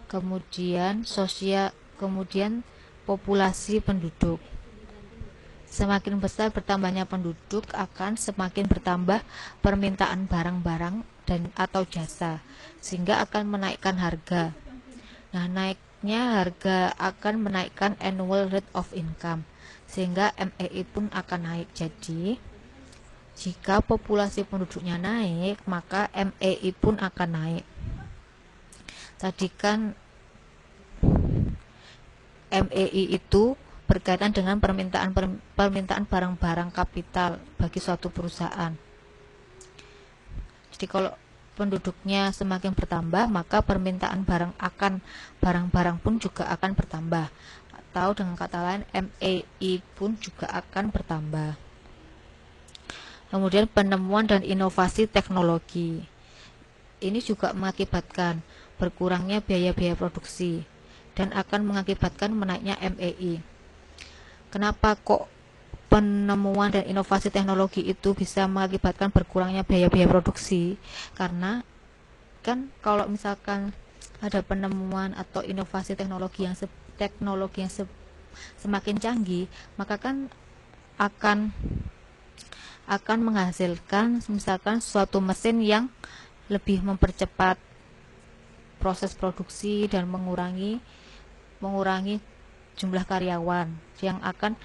Kemudian populasi penduduk. Semakin besar bertambahnya penduduk, akan semakin bertambah permintaan barang-barang dan atau jasa, sehingga akan menaikkan harga. Nah, naiknya harga akan menaikkan annual rate of income, sehingga MEI pun akan naik. Jadi, jika populasi penduduknya naik, maka MEI pun akan naik. Tadi kan MEI itu berkaitan dengan permintaan barang-barang kapital bagi suatu perusahaan. Jadi kalau penduduknya semakin bertambah, maka permintaan barang-barang pun juga akan bertambah. Atau dengan kata lain, MEI pun juga akan bertambah. Kemudian penemuan dan inovasi teknologi. Ini juga mengakibatkan berkurangnya biaya-biaya produksi dan akan mengakibatkan menaiknya MEI. Kenapa kok penemuan dan inovasi teknologi itu bisa mengakibatkan berkurangnya biaya-biaya produksi? Karena kan kalau misalkan ada penemuan atau inovasi teknologi yang semakin canggih, maka kan akan menghasilkan misalkan suatu mesin yang lebih mempercepat proses produksi dan mengurangi jumlah karyawan, yang akan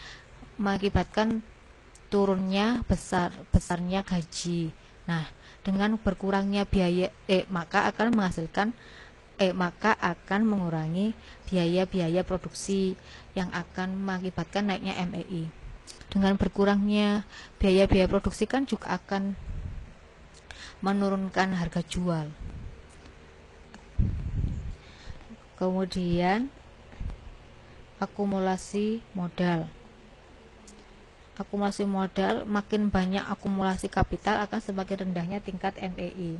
mengakibatkan turunnya besarnya gaji. Nah, dengan berkurangnya biaya maka akan mengurangi biaya-biaya produksi yang akan mengakibatkan naiknya MEI. Dengan berkurangnya biaya-biaya produksi kan juga akan menurunkan harga jual. Kemudian akumulasi modal. Akumulasi modal, makin banyak akumulasi kapital akan semakin rendahnya tingkat MEI.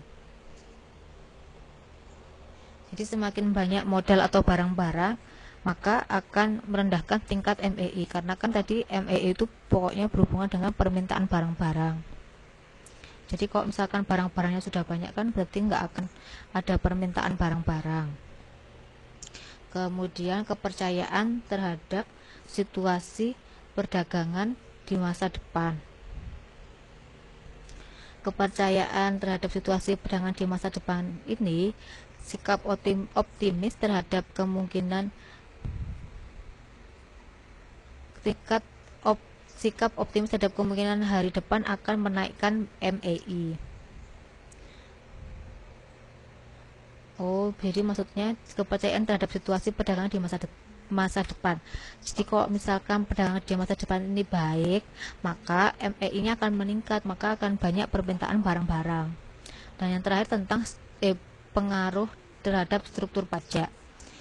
Jadi semakin banyak modal atau barang-barang, maka akan merendahkan tingkat MEI, karena kan tadi MEI itu pokoknya berhubungan dengan permintaan barang-barang. Jadi kalau misalkan barang-barangnya sudah banyak, kan berarti nggak akan ada permintaan barang-barang. Kemudian kepercayaan terhadap situasi perdagangan di masa depan. Kepercayaan terhadap situasi perdagangan di masa depan ini, sikap optimis terhadap kemungkinan sikap optimis terhadap kemungkinan hari depan akan menaikkan MEI. Oh, jadi maksudnya kepercayaan terhadap situasi perdagangan di masa depan. Jadi kalau misalkan perdagangan di masa depan ini baik, maka MEI-nya akan meningkat, maka akan banyak permintaan barang-barang. Dan yang terakhir tentang pengaruh terhadap struktur pajak.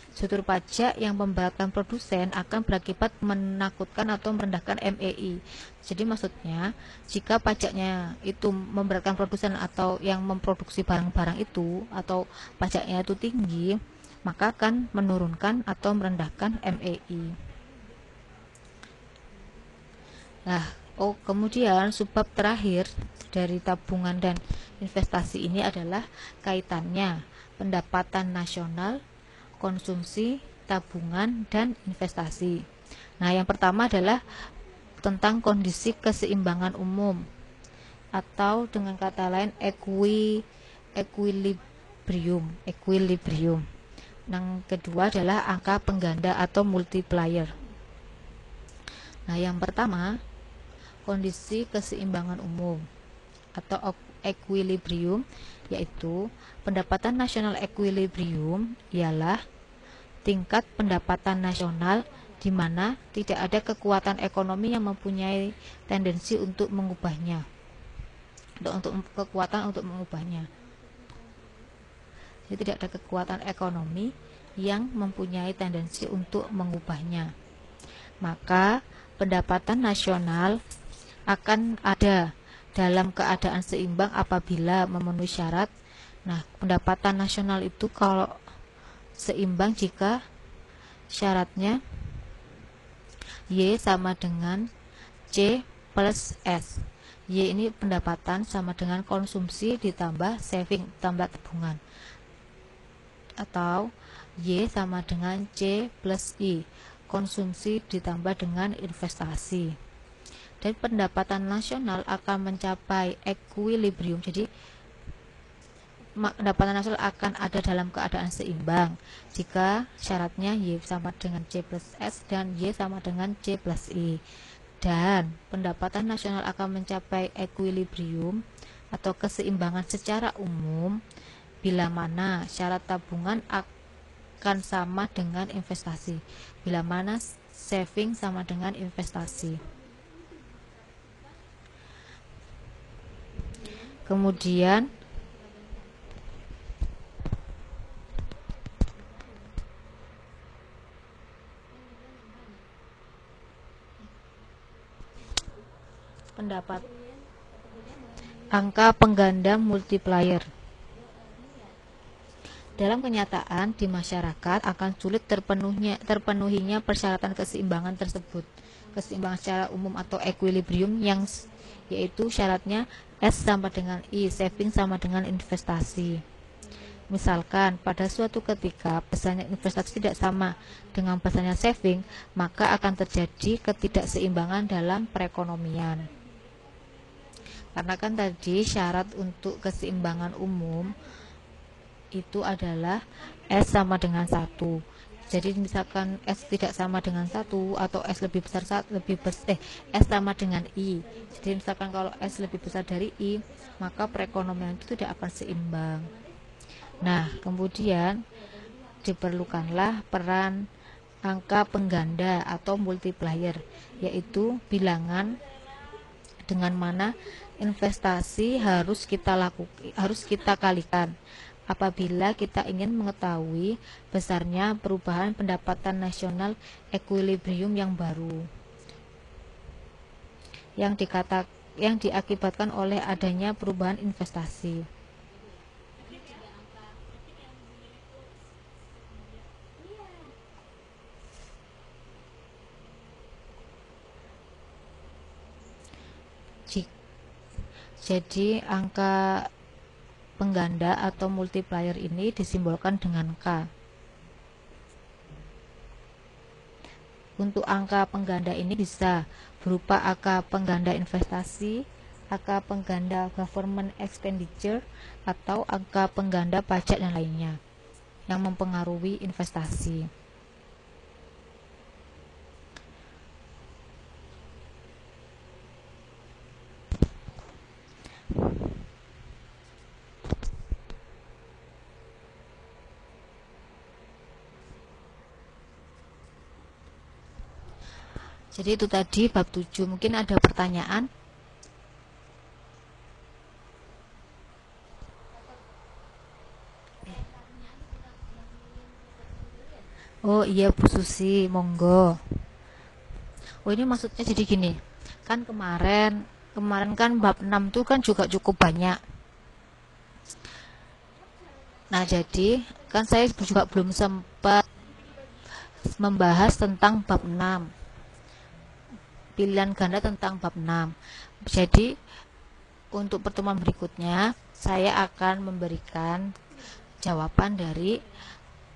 Struktur pajak yang memberatkan produsen akan berakibat menakutkan atau merendahkan MEI. Jadi maksudnya, jika pajaknya itu memberatkan produsen atau yang memproduksi barang-barang itu, atau pajaknya itu tinggi, maka akan menurunkan atau merendahkan MEI. Nah, kemudian sebab terakhir dari tabungan dan investasi ini adalah kaitannya pendapatan nasional, konsumsi, tabungan, dan investasi. Nah, yang pertama adalah tentang kondisi keseimbangan umum, atau dengan kata lain equilibrium. Yang kedua adalah angka pengganda atau multiplier. Nah, yang pertama, kondisi keseimbangan umum atau equilibrium, yaitu pendapatan nasional equilibrium ialah tingkat pendapatan nasional di mana tidak ada kekuatan ekonomi yang mempunyai tendensi untuk mengubahnya, untuk mengubahnya. Jadi tidak ada kekuatan ekonomi yang mempunyai tendensi untuk mengubahnya. Maka pendapatan nasional akan ada dalam keadaan seimbang apabila memenuhi syarat Nah, pendapatan nasional itu kalau seimbang jika syaratnya Y sama dengan C plus S. Y ini pendapatan sama dengan konsumsi ditambah saving tambah tabungan. Atau Y sama dengan C plus I, konsumsi ditambah dengan investasi. Dan pendapatan nasional akan mencapai equilibrium. Jadi pendapatan nasional akan ada dalam keadaan seimbang jika syaratnya Y sama dengan C plus S dan Y sama dengan C plus I. Dan pendapatan nasional akan mencapai equilibrium atau keseimbangan secara umum bila mana syarat tabungan akan sama dengan investasi, bila mana saving sama dengan investasi. Kemudian pendapat angka pengganda multiplier. Dalam kenyataan di masyarakat akan sulit terpenuhinya persyaratan keseimbangan tersebut. Keseimbangan secara umum atau equilibrium yang yaitu syaratnya S sama dengan I, saving sama dengan investasi. Misalkan pada suatu ketika besarnya investasi tidak sama dengan besarnya saving, maka akan terjadi ketidakseimbangan dalam perekonomian. Karena kan tadi syarat untuk keseimbangan umum itu adalah S sama dengan 1. Jadi misalkan S tidak sama dengan 1 atau S lebih besar S sama dengan I. Jadi misalkan kalau S lebih besar dari I, maka perekonomian itu tidak akan seimbang. Nah, kemudian diperlukanlah peran angka pengganda atau multiplier, yaitu bilangan dengan mana investasi harus kita kalikan apabila kita ingin mengetahui besarnya perubahan pendapatan nasional equilibrium yang baru yang diakibatkan oleh adanya perubahan investasi. Jadi angka pengganda atau multiplier ini disimbolkan dengan K. Untuk angka pengganda ini bisa berupa angka pengganda investasi, angka pengganda government expenditure, atau angka pengganda pajak dan lainnya yang mempengaruhi investasi. Jadi itu tadi bab 7. Mungkin ada pertanyaan? Oh iya Bu Susi, monggo. Oh ini maksudnya jadi gini. Kan kemarin kan bab 6 itu kan juga cukup banyak. Nah, jadi kan saya juga belum sempat membahas tentang bab 6. Pilihan ganda tentang bab 6. Jadi untuk pertemuan berikutnya saya akan memberikan jawaban dari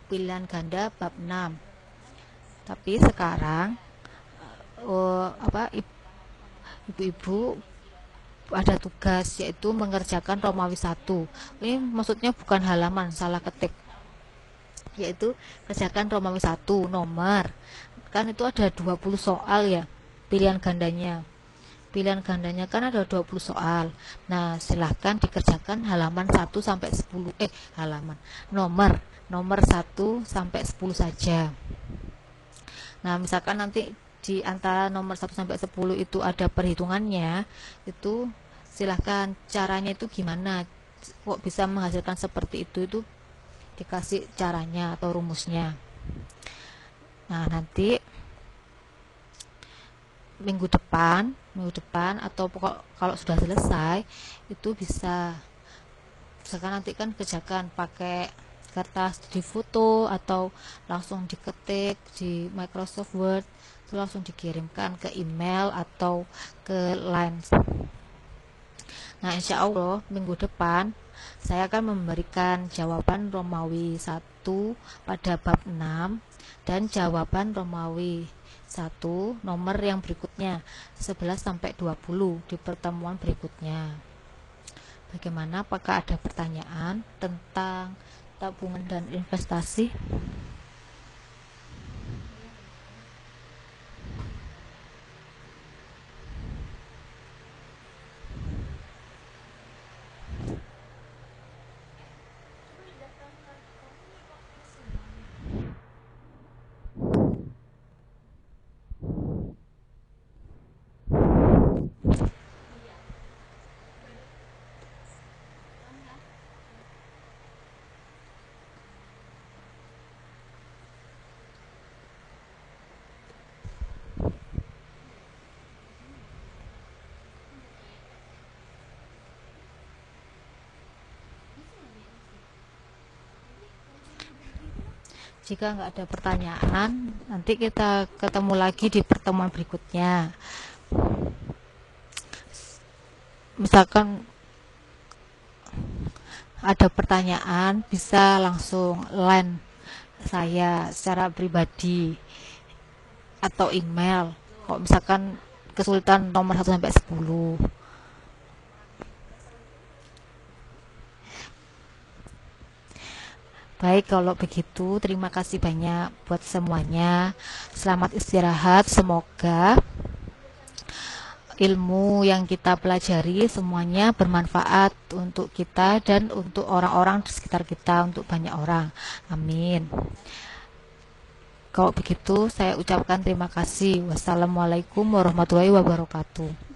pilihan ganda bab 6. Tapi sekarang ibu-ibu ada tugas yaitu mengerjakan Romawi 1. Ini maksudnya bukan halaman, salah ketik. Yaitu kerjakan Romawi 1 nomor. Kan itu ada 20 soal ya. Pilihan gandanya kan ada 20 soal. Nah, silahkan dikerjakan halaman 1 sampai 10 nomor 1 sampai 10 saja. Nah, misalkan nanti di antara nomor 1 sampai 10 itu ada perhitungannya, itu silahkan caranya itu gimana, kok bisa menghasilkan seperti itu dikasih caranya atau rumusnya. Nah, nanti minggu depan atau kalau sudah selesai itu bisa misalkan nanti kan kerjakan pakai kertas di foto atau langsung diketik di Microsoft Word, itu langsung dikirimkan ke email atau ke line. Nah, insya Allah minggu depan saya akan memberikan jawaban Romawi 1 pada bab 6 dan jawaban Romawi 1 nomor yang berikutnya 11 sampai 20 di pertemuan berikutnya. Bagaimana, apakah ada pertanyaan tentang tabungan dan investasi? Jika nggak ada pertanyaan, nanti kita ketemu lagi di pertemuan berikutnya. Misalkan ada pertanyaan, bisa langsung line saya secara pribadi atau email. Kalau misalkan kesulitan nomor 1 sampai 10. Baik, kalau begitu terima kasih banyak buat semuanya. Selamat istirahat. Semoga ilmu yang kita pelajari semuanya bermanfaat untuk kita dan untuk orang-orang di sekitar kita, untuk banyak orang. Amin. Kalau begitu saya ucapkan terima kasih. Wassalamualaikum warahmatullahi wabarakatuh.